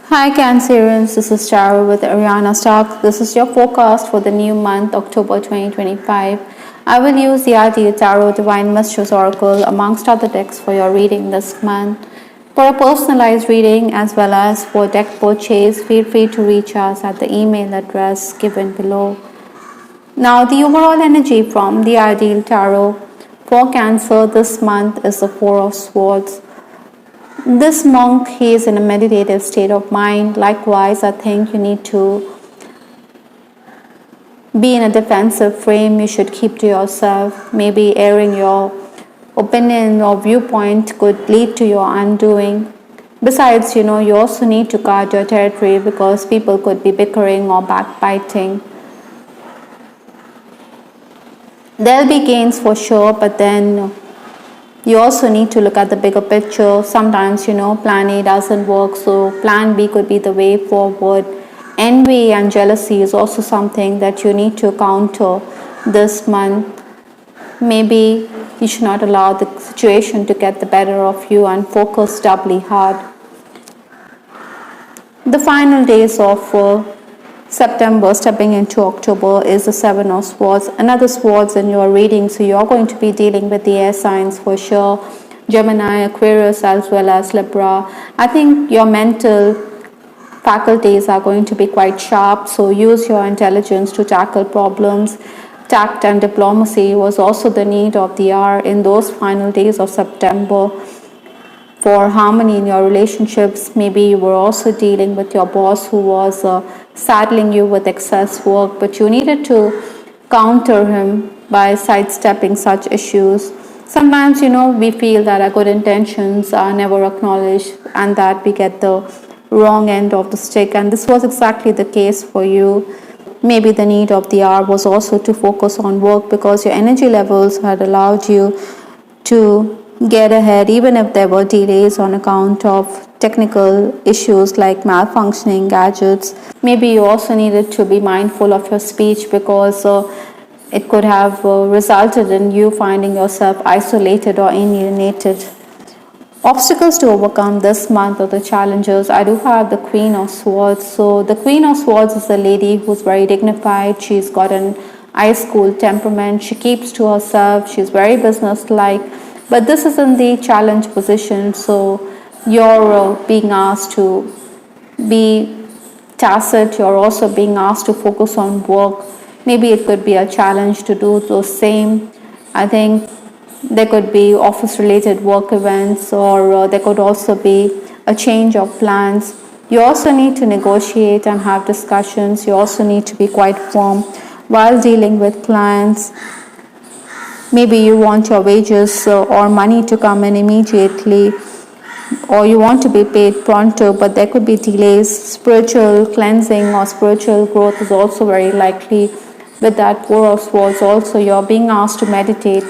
Hi Cancerians, this is Tara with Ariana Stock. This is your forecast for the new month, October 2025. I will use the Ideal Tarot Divine Mistress Oracle amongst other decks for your reading this month. For a personalized reading as well as for deck purchase, feel free to reach us at the email address given below. Now, the overall energy from the Ideal Tarot for Cancer this month is the Four of Swords. This monk, he is in a meditative state of mind. Likewise, I think you need to be in a defensive frame. You should keep to yourself. Maybe airing your opinion or viewpoint could lead to your undoing. Besides, you also need to guard your territory because people could be bickering or backbiting. There'll be gains for sure, but then you also need to look at the bigger picture. Sometimes, plan A doesn't work, so plan B could be the way forward. Envy and jealousy is also something that you need to counter this month. Maybe you should not allow the situation to get the better of you and focus doubly hard. The final days of September stepping into October is the Seven of Swords. Another swords in your reading, so you're going to be dealing with the air signs for sure. Gemini, Aquarius as well as Libra. I think your mental faculties are going to be quite sharp, so use your intelligence to tackle problems. Tact and diplomacy was also the need of the hour in those final days of September. For harmony in your relationships, maybe you were also dealing with your boss who was saddling you with excess work, but you needed to counter him by sidestepping such issues. Sometimes, we feel that our good intentions are never acknowledged and that we get the wrong end of the stick, and this was exactly the case for you. Maybe the need of the hour was also to focus on work because your energy levels had allowed you to get ahead even if there were delays on account of technical issues like malfunctioning gadgets. Maybe you also needed to be mindful of your speech because it could have resulted in you finding yourself isolated or alienated. Obstacles to overcome this month or the challenges, I do have the Queen of Swords. So the Queen of Swords is a lady who's very dignified. She's got an ice cool temperament. She keeps to herself. She's very businesslike. But this is in the challenge position, so you're being asked to be tacit. You're also being asked to focus on work. Maybe it could be a challenge to do the same. I think there could be office-related work events, or there could also be a change of plans. You also need to negotiate and have discussions. You also need to be quite firm while dealing with clients. Maybe you want your wages or money to come in immediately, or you want to be paid pronto, but there could be delays. Spiritual cleansing or spiritual growth is also very likely. With that Four of Swords also, you're being asked to meditate.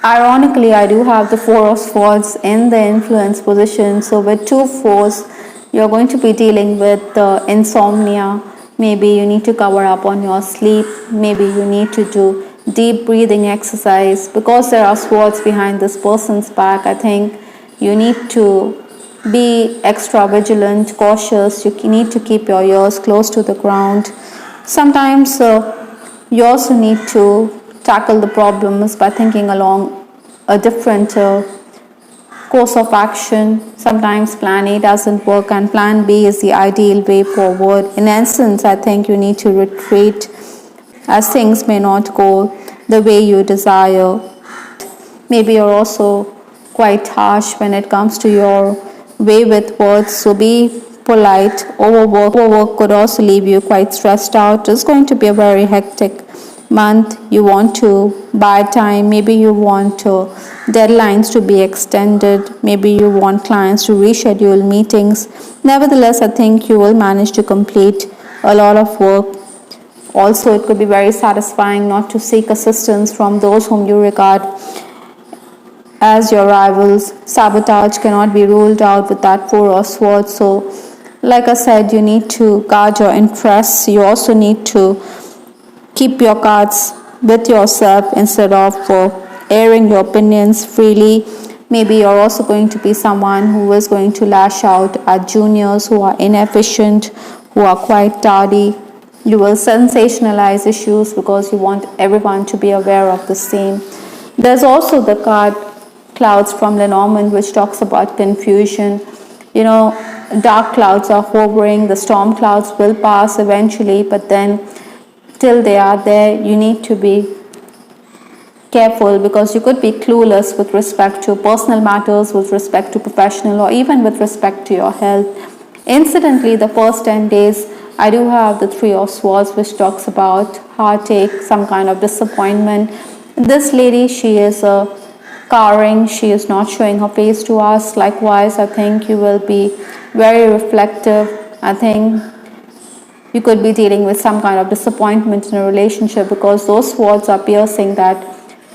Ironically, I do have the Four of Swords in the influence position. So with two fours, you're going to be dealing with insomnia. Maybe you need to cover up on your sleep. Maybe you need to do deep breathing exercise. Because there are swords behind this person's back, I think you need to be extra vigilant, cautious. You need to keep your ears close to the ground. Sometimes you also need to tackle the problems by thinking along a different course of action. Sometimes plan A doesn't work and plan B is the ideal way forward. In essence, I think you need to retreat as things may not go the way you desire. Maybe you're also quite harsh when it comes to your way with words, so be polite. Overwork could also leave you quite stressed out. It's going to be a very hectic month. You want to buy time. Maybe you want deadlines to be extended. Maybe you want clients to reschedule meetings. Nevertheless, I think you will manage to complete a lot of work. Also, it could be very satisfying not to seek assistance from those whom you regard as your rivals. Sabotage cannot be ruled out with that Four of Swords. So, like I said, you need to guard your interests. You also need to keep your cards with yourself instead of airing your opinions freely. Maybe you're also going to be someone who is going to lash out at juniors who are inefficient, who are quite tardy. You will sensationalize issues because you want everyone to be aware of the same. There's also the card Clouds from Lenormand, which talks about confusion. Dark clouds are hovering, the storm clouds will pass eventually, but then till they are there, you need to be careful because you could be clueless with respect to personal matters, with respect to professional, or even with respect to your health. Incidentally, the first 10 days, I do have the Three of Swords, which talks about heartache, some kind of disappointment. This lady, she is cowering, she is not showing her face to us. Likewise, I think you will be very reflective. I think you could be dealing with some kind of disappointment in a relationship because those swords are piercing that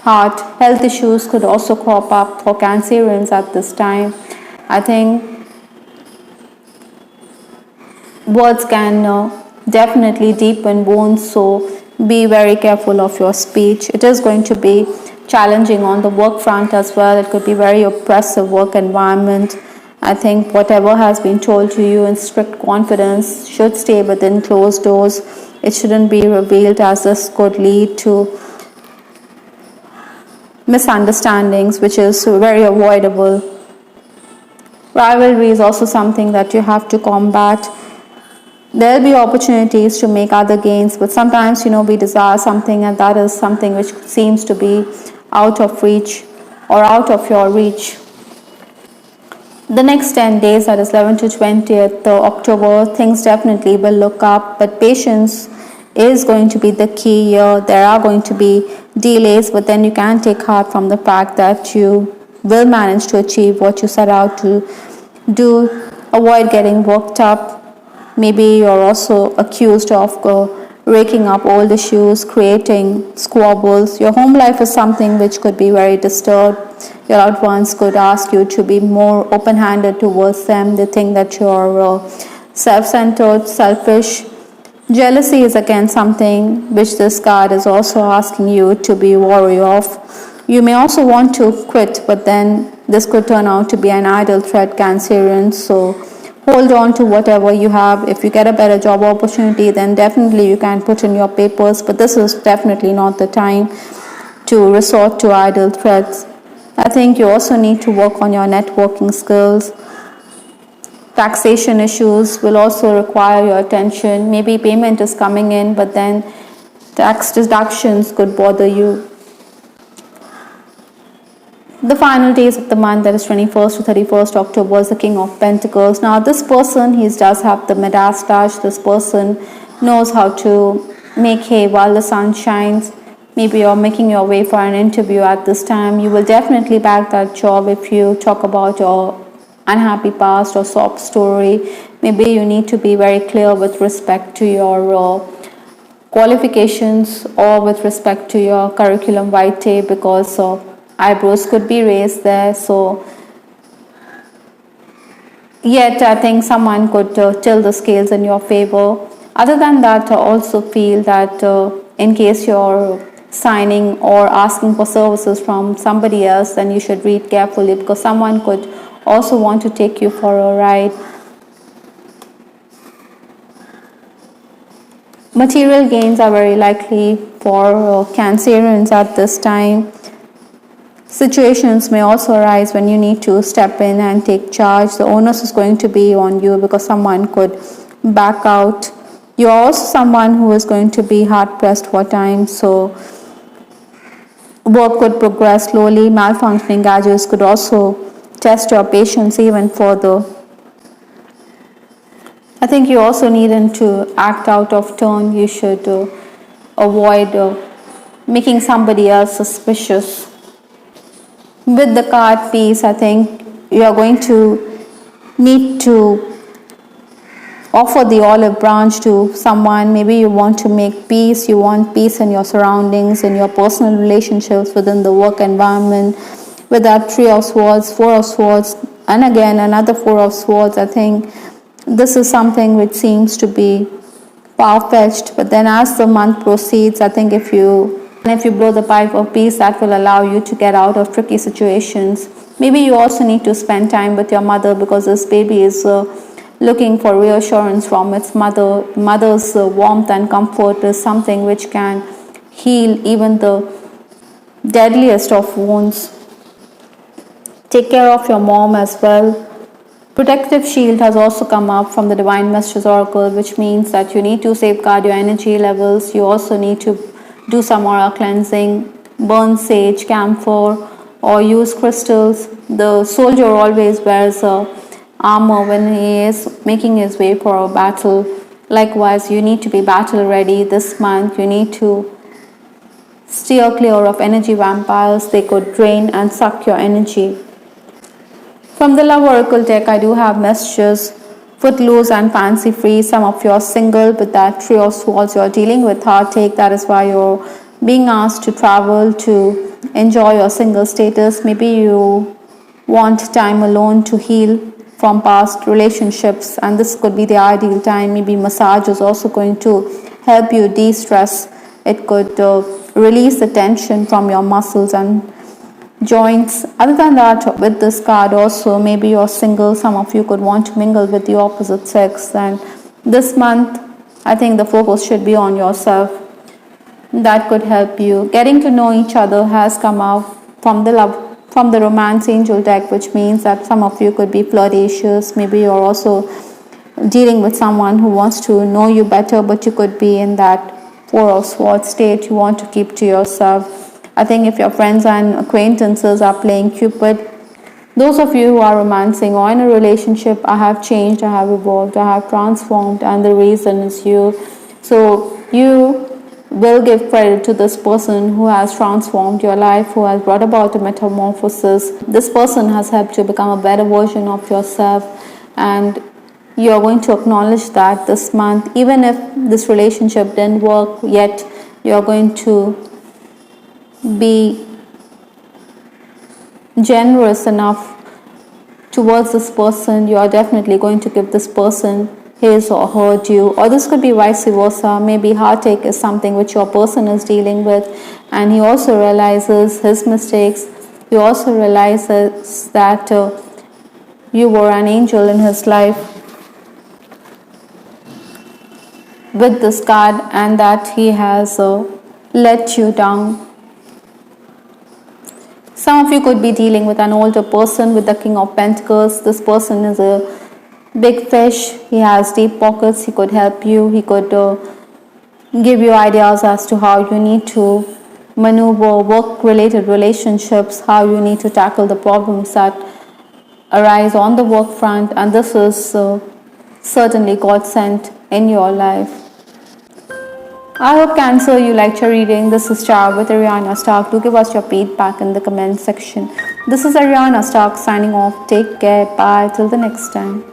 heart. Health issues could also crop up for Cancerians at this time. I think words can definitely deepen wounds, so be very careful of your speech. It is going to be challenging on the work front as well. It could be very oppressive work environment. I think whatever has been told to you in strict confidence should stay within closed doors. It shouldn't be revealed, as this could lead to misunderstandings, which is very avoidable. Rivalry is also something that you have to combat. There will be opportunities to make other gains, but sometimes we desire something and that is something which seems to be out of reach or out of your reach. The next 10 days, that is 11th to 20th October, things definitely will look up, but patience is going to be the key here. There are going to be delays, but then you can take heart from the fact that you will manage to achieve what you set out to do. Avoid getting worked up. Maybe you're also accused of raking up old issues, creating squabbles. Your home life is something which could be very disturbed. Your loved ones could ask you to be more open-handed towards them. They think that you're self-centered, selfish. Jealousy is again something which this card is also asking you to be wary of. You may also want to quit, but then this could turn out to be an idle threat, Cancerian. So hold on to whatever you have. If you get a better job opportunity, then definitely you can put in your papers, but this is definitely not the time to resort to idle threats. I think you also need to work on your networking skills. Taxation issues will also require your attention. Maybe payment is coming in, but then tax deductions could bother you. The final days of the month, that is 21st to 31st October, is the King of Pentacles. Now this person, he does have the Midas touch. This person knows how to make hay while the sun shines. Maybe you're making your way for an interview at this time. You will definitely bag that job if you talk about your unhappy past or sob story. Maybe you need to be very clear with respect to your qualifications or with respect to your curriculum vitae, because eyebrows could be raised there. So yet I think someone could tilt the scales in your favor. Other than that, I also feel that in case you're signing or asking for services from somebody else, then you should read carefully, because someone could also want to take you for a ride. Material gains are very likely for Cancerians at this time. Situations may also arise when you need to step in and take charge. The onus is going to be on you because someone could back out. You're also someone who is going to be hard pressed for time, so work could progress slowly. Malfunctioning gadgets could also test your patience even further. I think you also need to act out of turn. You should avoid making somebody else suspicious. With the card Peace, I think you are going to need to offer the olive branch to someone. Maybe you want to make peace. You want peace in your surroundings, in your personal relationships, within the work environment. With that Three of Swords, Four of Swords, and again another Four of Swords, I think this is something which seems to be far-fetched. But then as the month proceeds, I think if you blow the pipe of peace, that will allow you to get out of tricky situations. Maybe you also need to spend time with your mother, because this baby is looking for reassurance from its mother. Mother's warmth and comfort is something which can heal even the deadliest of wounds. Take care of your mom as well. Protective shield has also come up from the Divine Messages Oracle, which means that you need to safeguard your energy levels. You also need to do some aura cleansing, burn sage, camphor, or use crystals. The soldier always wears a armor when he is making his way for a battle. Likewise, you need to be battle ready this month. You need to steer clear of energy vampires. They could drain and suck your energy. From the Love Oracle deck, I do have messages: footloose and fancy free. Some of you are single with that Three of Swords. You're dealing with heartache. That is why you're being asked to travel to enjoy your single status. Maybe you want time alone to heal from past relationships, and this could be the ideal time. Maybe massage is also going to help you de-stress. It could release the tension from your muscles and joints. Other than that, with this card also, maybe you're single. Some of you could want to mingle with the opposite sex, and this month I think the focus should be on yourself. That could help you. Getting to know each other has come out from the romance angel deck, which means that some of you could be flirtatious. Maybe you're also dealing with someone who wants to know you better, but you could be in that Four of Swords state. You want to keep to yourself. I think if your friends and acquaintances are playing Cupid, those of you who are romancing or in a relationship, I have changed, I have evolved, I have transformed, and the reason is you. So you will give credit to this person who has transformed your life, who has brought about a metamorphosis. This person has helped you become a better version of yourself, and you are going to acknowledge that this month. Even if this relationship didn't work yet, you are going to be generous enough towards this person. You are definitely going to give this person his or her due, or this could be vice versa. Maybe heartache is something which your person is dealing with, and he also realizes his mistakes. He also realizes that you were an angel in his life with this card, and that he has let you down. Some of you could be dealing with an older person with the King of Pentacles. This person is a big fish. He has deep pockets. He could help you. He could give you ideas as to how you need to maneuver work-related relationships, how you need to tackle the problems that arise on the work front. And this is certainly God sent in your life. I hope Cancer you liked your reading. This is Star with Ariana Stark. Do give us your feedback in the comment section. This is Ariana Stark signing off. Take care. Bye. Till the next time.